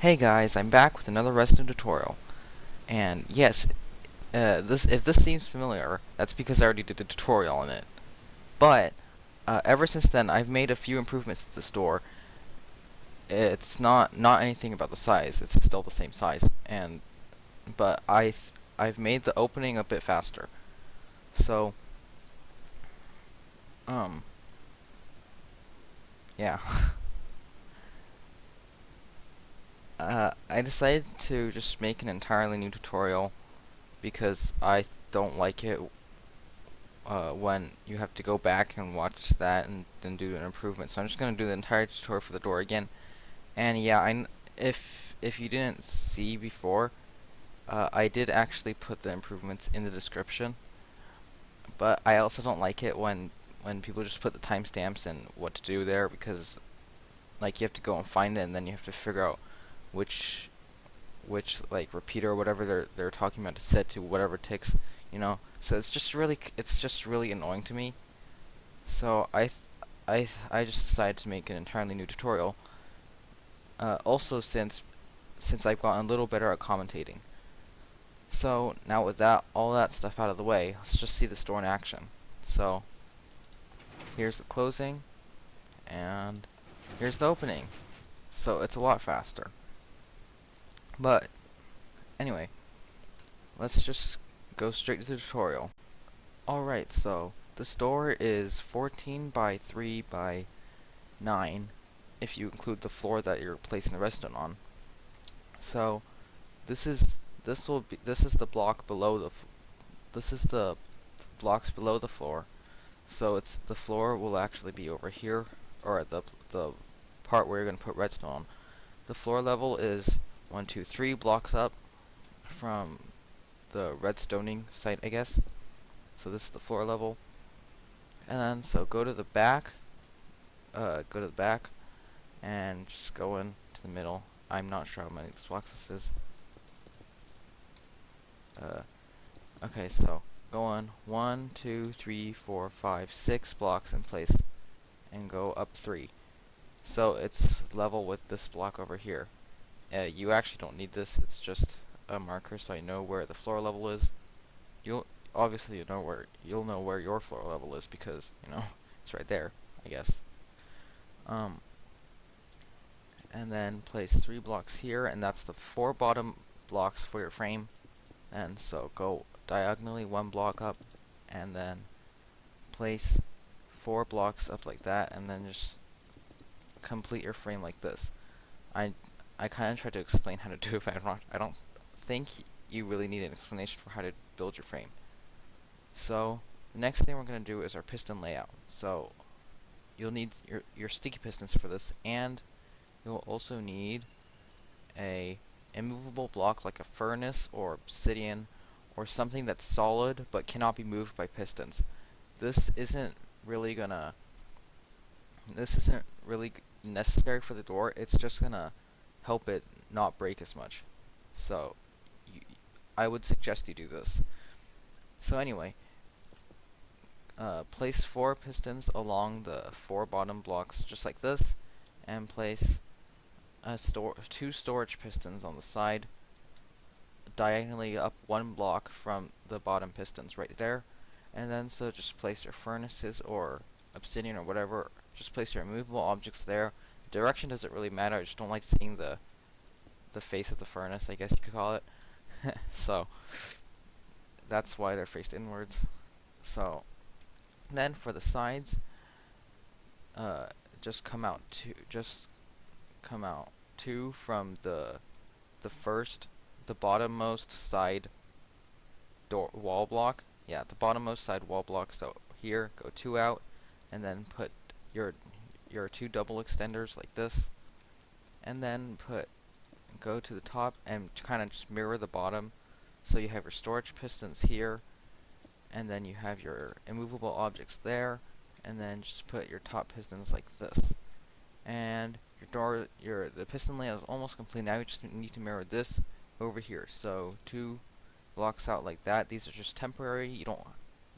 Hey guys, I'm back with another Resident tutorial. And yes, if this seems familiar, that's because I already did a tutorial on it. But ever since then, I've made a few improvements to the store. It's not anything about the size; it's still the same size. But I've made the opening a bit faster. So um yeah, I decided to just make an entirely new tutorial because I don't like it when you have to go back and watch that and then do an improvement. So I'm just gonna do the entire tutorial for the door again. And yeah, if you didn't see before, I did actually put the improvements in the description. But I also don't like it when people just put the timestamps and what to do there, because like you have to go and find it and then you have to figure out which like repeater or whatever they're talking about is set to whatever ticks, So it's just really annoying to me. So I just decided to make an entirely new tutorial. Also, since I've gotten a little better at commentating. So now with all that stuff out of the way, let's just see the store in action. So here's the closing, and here's the opening. So it's a lot faster. But anyway, let's just go straight to the tutorial. Alright, so the store is 14 by 3 by 9 if you include the floor that you're placing the resident on. So this is the block below this is the blocks below the floor. So the floor will actually be over here, or at the part where you're going to put redstone on. The floor level is 1, 2, 3 blocks up from the redstoning site, I guess. So this is the floor level. And then so go to the back, and just go in to the middle. I'm not sure how many blocks this is. Okay, so go on 1, 2, 3, 4, 5, 6 blocks in place, and go up 3. So it's level with this block over here. You actually don't need this. It's just a marker, so I know where the floor level is. You'll obviously you'll know where your floor level is because it's right there, I guess. And then place 3 blocks here, and that's the 4 bottom blocks for your frame. And so go diagonally 1 block up, and then place 4 blocks up like that, and then just complete your frame like this. I kind of tried to explain how to do it, but I don't think you really need an explanation for how to build your frame. So the next thing we're going to do is our piston layout. So you'll need your sticky pistons for this, and you'll also need a immovable block like a furnace or obsidian or something that's solid but cannot be moved by pistons. This isn't really necessary for the door. It's just gonna help it not break as much. So I would suggest you do this. So anyway, place 4 pistons along the 4 bottom blocks just like this, and place 2 storage pistons on the side diagonally up 1 block from the bottom pistons right there. And then so just place your furnaces or obsidian or whatever, just place your immovable objects there. The direction doesn't really matter. I just don't like seeing the face of the furnace, I guess you could call it. So that's why they're faced inwards. So then for the sides, just come out two from the bottommost side wall block. Yeah, the bottommost side wall block. So here, go 2 out, and then put your 2 double extenders like this, and then go to the top and kind of just mirror the bottom. So you have your storage pistons here, and then you have your immovable objects there, and then just put your top pistons like this. And the piston layout is almost complete. Now you just need to mirror this over here. So 2 blocks out like that. These are just temporary.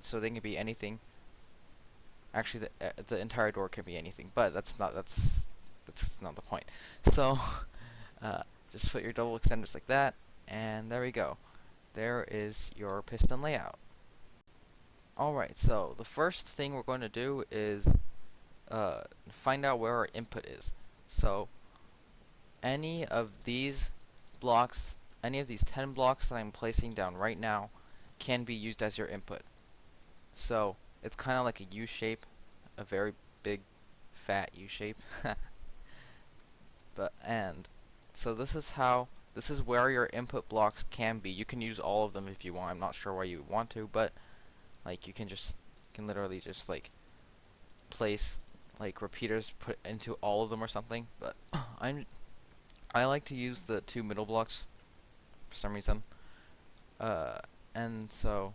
So they can be anything. Actually, the entire door can be anything, but that's not the point. So just put your double extenders like that, and there we go. There is your piston layout. Alright, so the first thing we're going to do is find out where our input is. So any of these blocks, any of these 10 blocks that I'm placing down right now can be used as your input. So it's kind of like a U shape, a very big fat U shape. So this is where your input blocks can be. You can use all of them if you want. I'm not sure why you would want to, but like you can literally just like place like repeaters put into all of them or something. But I like to use the two middle blocks for some reason. And so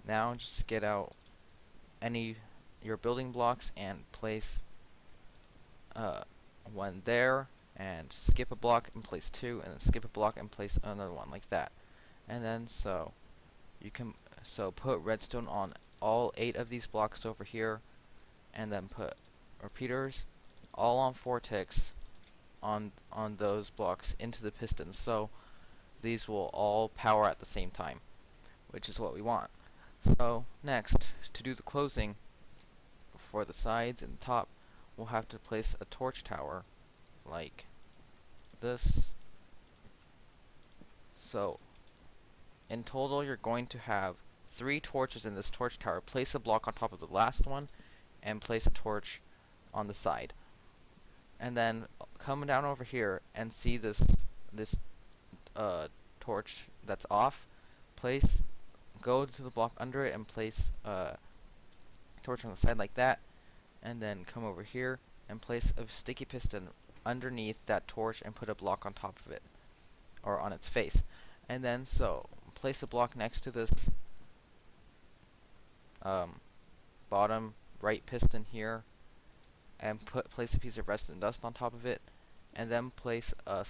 now just get out your building blocks and place one there, and skip a block and place two, and then skip a block and place another one like that. And then so you can put redstone on all 8 of these blocks over here, and then put repeaters all on 4 ticks on those blocks into the pistons, so these will all power at the same time, which is what we want. So next, to do the closing for the sides and the top, we'll have to place a torch tower like this. So in total you're going to have 3 torches in this torch tower. Place a block on top of the last one and place a torch on the side. And then come down over here and see this torch that's off. Go to the block under it and place a torch on the side like that, and then come over here and place a sticky piston underneath that torch and put a block on top of it, or on its face. And then so place a block next to this bottom right piston here, and place a piece of redstone dust on top of it, and then place a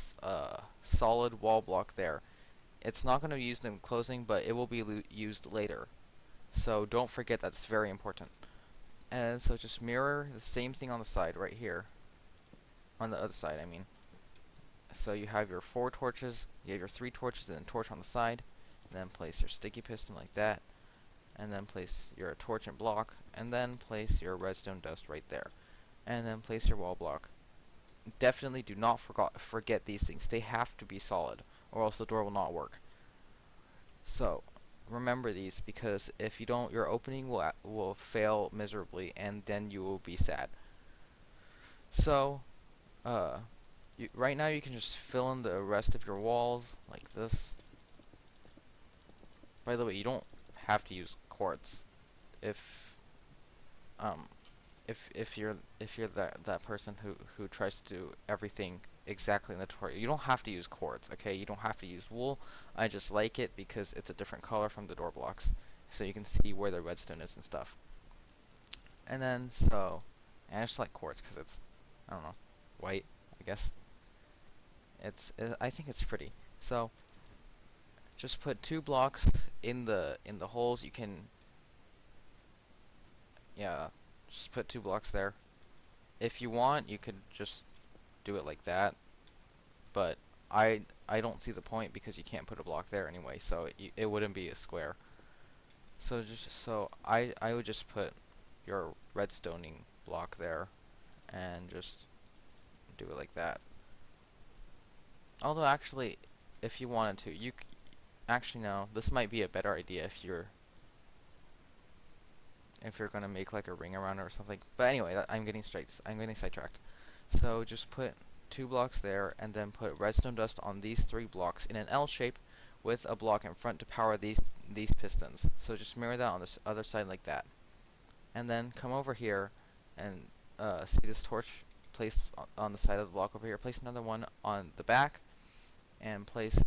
solid wall block there. It's not going to be used in closing, but it will be used later, so don't forget that's very important. And so just mirror the same thing on the side right here, on the other side I mean. So you have your 4 torches, you have your 3 torches and then torch on the side, and then place your sticky piston like that, and then place your torch and block, and then place your redstone dust right there, and then place your wall block. Definitely do not forget these things. They have to be solid, or else the door will not work. So remember these, because if you don't, your opening will fail miserably, and then you will be sad. So right now you can just fill in the rest of your walls like this. By the way, you don't have to use quartz if you're that person who tries to do everything exactly in the tutorial. You don't have to use quartz, okay? You don't have to use wool. I just like it because it's a different color from the door blocks, so you can see where the redstone is and stuff. And then I just like quartz because it's, I don't know, white, I guess. I think it's pretty. So just put 2 blocks in the holes. You can, yeah, just put 2 blocks there. If you want, you could just do it like that, but I don't see the point because you can't put a block there anyway, so it wouldn't be a square. So I would just put your redstoning block there and just do it like that. Although actually, if you wanted to, actually no, this might be a better idea if you're gonna make like a ring around it or something. But anyway, I'm getting sidetracked. So just put 2 blocks there, and then put redstone dust on these 3 blocks in an L shape with a block in front to power these pistons. So just mirror that on this other side like that. And then come over here and see this torch placed on the side of the block over here. Place another one on the back, and place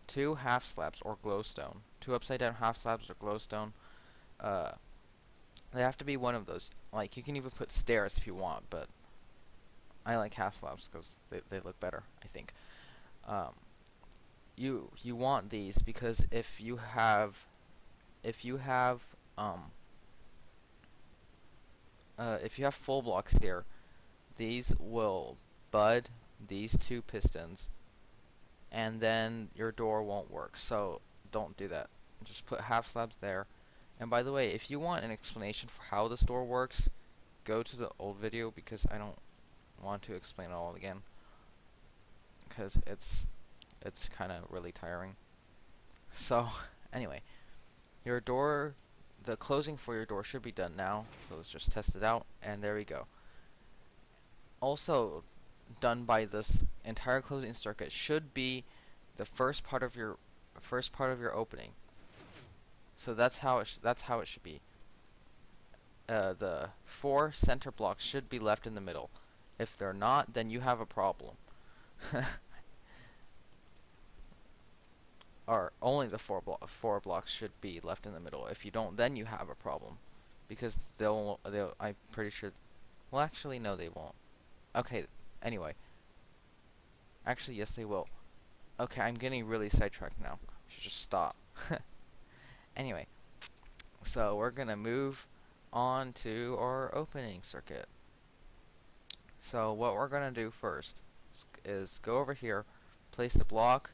2 half slabs or glowstone. 2 upside down half slabs or glowstone. They have to be one of those. Like, you can even put stairs if you want, but I like half slabs because they look better, I think. You want these because if you have full blocks here, these will bud these 2 pistons and then your door won't work. So don't do that. Just put half slabs there. And by the way, if you want an explanation for how this door works, go to the old video, because I don't want to explain it all again, because it's kind of really tiring. So anyway, your door, the closing for your door should be done now. So let's just test it out, and there we go. Also done by this entire closing circuit should be the first part of your opening. So that's how it should be. The 4 center blocks should be left in the middle. If they're not, then you have a problem. Or only the 4 blocks should be left in the middle. If you don't, then you have a problem, because they'll I'm pretty sure. Well, actually, no, they won't. Okay. Anyway, actually, yes, they will. Okay, I'm getting really sidetracked now. I should just stop. Anyway, so we're gonna move on to our opening circuit. So what we're gonna do first is go over here, place a block,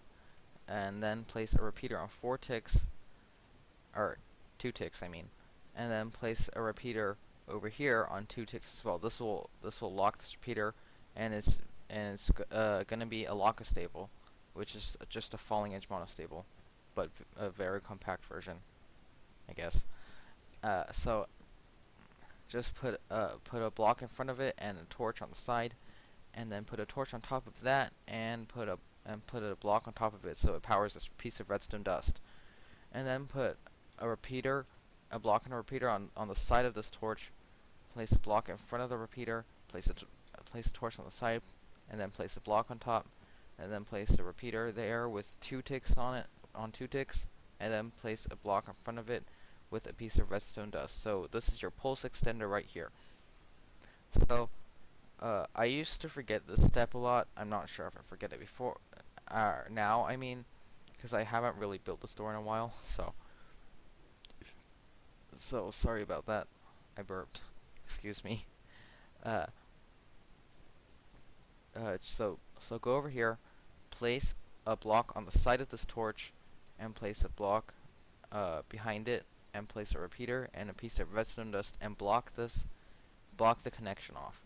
and then place a repeater on 4 ticks, or 2 ticks, I mean, and then place a repeater over here on 2 ticks as well. This will lock this repeater, and it's gonna be a lock-a-stable, which is just a falling edge monostable, but a very compact version, I guess. So just put a block in front of it and a torch on the side, and then put a torch on top of that, and put a block on top of it so it powers this piece of redstone dust. And then put a block and a repeater on the side of this torch. Place a block in front of the repeater. Place a torch on the side, and then place a block on top, and then place a repeater there with 2 ticks on it, on 2 ticks, and then place a block in front of it with a piece of redstone dust. So this is your pulse extender right here. So I used to forget this step a lot. I'm not sure if I forget it before. Now, I mean, because I haven't really built this door in a while. So sorry about that. I burped. Excuse me. So go over here, place a block on the side of this torch, and place a block behind it, and place a repeater and a piece of redstone dust, and block the connection off,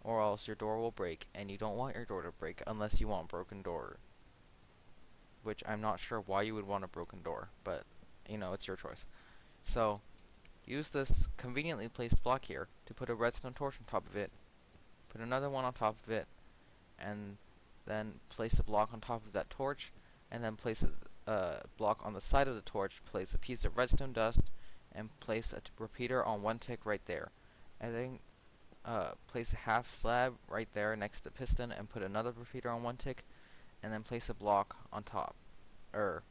or else your door will break, and you don't want your door to break unless you want broken door, which I'm not sure why you would want a broken door, but you know, it's your choice. So use this conveniently placed block here to put a redstone torch on top of it, put another one on top of it, and then place a block on top of that torch, and then place a block on the side of the torch, place a piece of redstone dust, and place a repeater on 1 tick right there. And then place a half slab right there next to piston, and put another repeater on 1 tick, and then place a block on top, or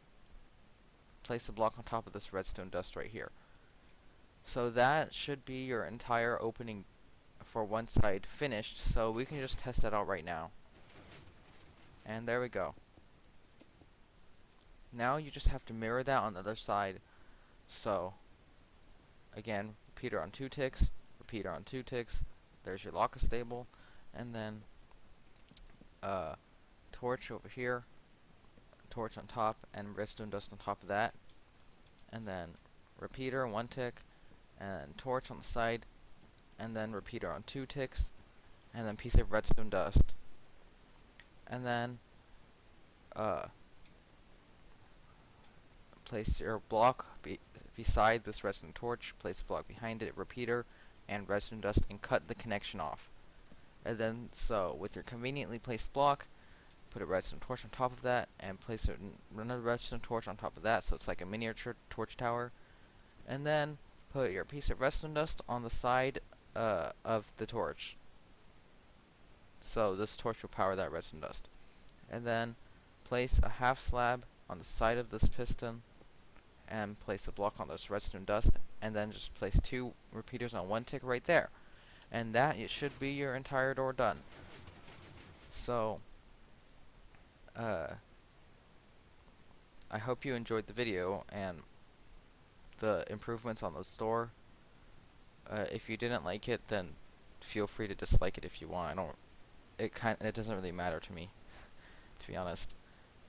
place a block on top of this redstone dust right here. So that should be your entire opening for one side finished, so we can just test that out right now. And there we go. Now you just have to mirror that on the other side. So again, repeater on 2 ticks, repeater on 2 ticks, there's your lock-a-stable, and then torch over here, torch on top, and redstone dust on top of that, and then repeater 1 tick, and torch on the side, and then repeater on 2 ticks, and then piece of redstone dust. And then place your block beside this redstone torch, place a block behind it, repeater, and redstone dust, and cut the connection off. And then, so with your conveniently placed block, put a redstone torch on top of that, and place another redstone torch on top of that, so it's like a miniature torch tower. And then put your piece of redstone dust on the side of the torch. So this torch will power that redstone dust. And then place a half slab on the side of this piston, and place a block on this redstone dust, and then just place 2 repeaters on 1 tick right there. And that it should be your entire door done. So I hope you enjoyed the video and the improvements on the store. If you didn't like it, then feel free to dislike it if you want. It doesn't really matter to me, to be honest.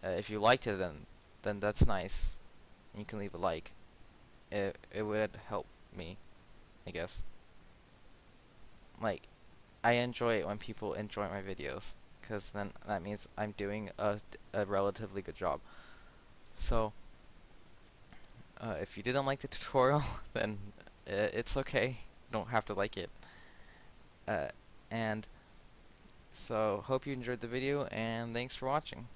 If you liked it, then that's nice. You can leave a like. It would help me, I guess. Like, I enjoy it when people enjoy my videos, because then that means I'm doing a relatively good job. So, if you didn't like the tutorial, then it's okay. You don't have to like it. And so, hope you enjoyed the video, and thanks for watching.